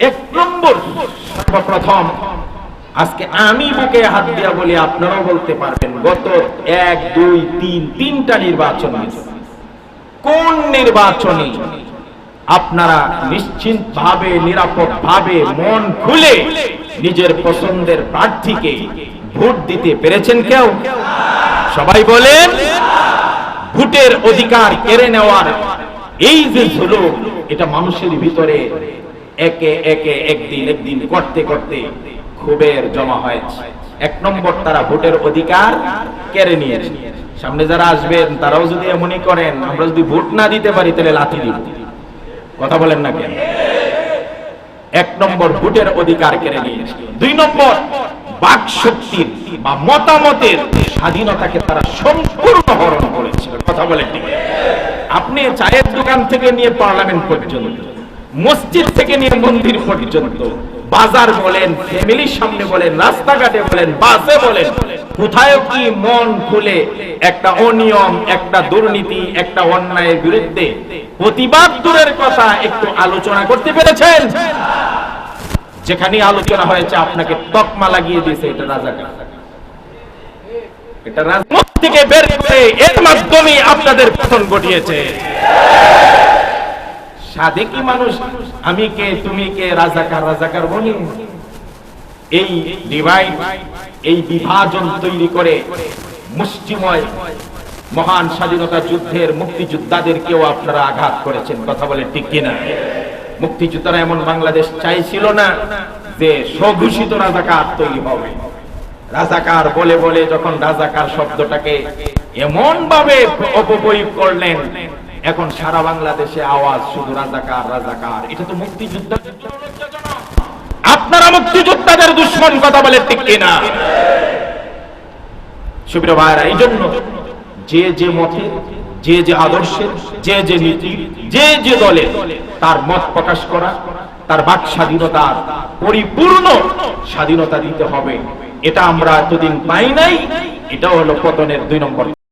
এক নম্বর, সর্বপ্রথম আজকে আমি বুকে হাত দিয়া বলি, আপনারাও বলতে পারবেন, গত 1, 2, 3 তিনটা নির্বাচন, কোন নির্বাচনে আপনারা নিশ্চিন্ত ভাবে, নিরাপদ ভাবে, মন খুলে নিজের পছন্দের প্রার্থীকে ভোট দিতে পেরেছেন কেউ? সবাই বলেন। ভোটের অধিকার কেড়ে নেওয়ার এই যে জুলুম, এটা মানুষের ভিতরে একে একে একদিন করতে করতে ক্ষোভের জমা হয়েছে। এক নম্বর, তারা ভোটের অধিকার কেড়ে নিয়েছে। সামনে যারা আসবেন তারাও যদি এমনই করেন, আমরা যদি ভোট না দিতে পারি তাহলে লাথি দিব। কথা বলেন না কেন? এক নম্বর, ভোটের অধিকার কেড়ে নিয়েছে। 2 নম্বর, বাক শক্তির বা মতামতের স্বাধীনতাকে তারা সম্পূর্ণ হরণ করেছে। কথা বলেন ঠিক? আপনি চায়ের দোকান থেকে নিয়ে পার্লামেন্ট পর্যন্ত, মসজিদ থেকে নিয়ে মন্দির পর্যন্ত, বাজার বলেন, ফ্যামিলির সামনে বলেন, রাস্তাঘাটে বলেন, বাসে বলেন, কোথায় কি মন খুলে একটা অনিয়ম, একটা দুর্নীতি, একটা অন্যায়ের বিরুদ্ধে প্রতিবাদ দূরের কথা একটু আলোচনা করতে পেরেছেন? যেখানে আলোচনা হয়েছে আপনাকে তকমা লাগিয়ে দিয়েছে, এটা রাজাকার। এটা রাজনীতি থেকে বের করে এর মাধ্যমে আপনাদের পতন ঘটিয়েছে। সাদেকি মানুষ আমি কে তুমি কে, রাজাকার রাজাকার বলি, এই ডিভাইড, এই বিভাজন তৈরি করে মুষ্টিময় মহান স্বাধীনতা যুদ্ধের মুক্তিযোদ্ধাদেরকেও আপনারা আঘাত করেছেন। কথা বলে ঠিক কিনা? মুক্তিযোদ্ধারা এমন বাংলাদেশ চাইছিল না যে স্বঘোষিত রাজাকার তৈরি হবে। রাজাকার বলে বলে যখন রাজাকার শব্দটাকে এমন ভাবে অপপ্রয়োগ করলেন, এখন সারা বাংলাদেশে আওয়াজ শুধু রাজাকার রাজাকার। এটা তো মুক্তিযুদ্ধ, আপনারা মুক্তিযোদ্ধাদের দুশ্মন। কথা বলে ঠিক কিনা? সুপ্রিয় ভাইরা, এই জন্য যে যে মতে, যে যে আদর্শে, যে যে নীতি, যে যে দলে তার মত প্রকাশ করা, তার বাক স্বাধীনতার পরিপূর্ণ স্বাধীনতা দিতে হবে। এটা আমরা এতদিন পাই নাই। এটা হলো পতনের 2 নম্বর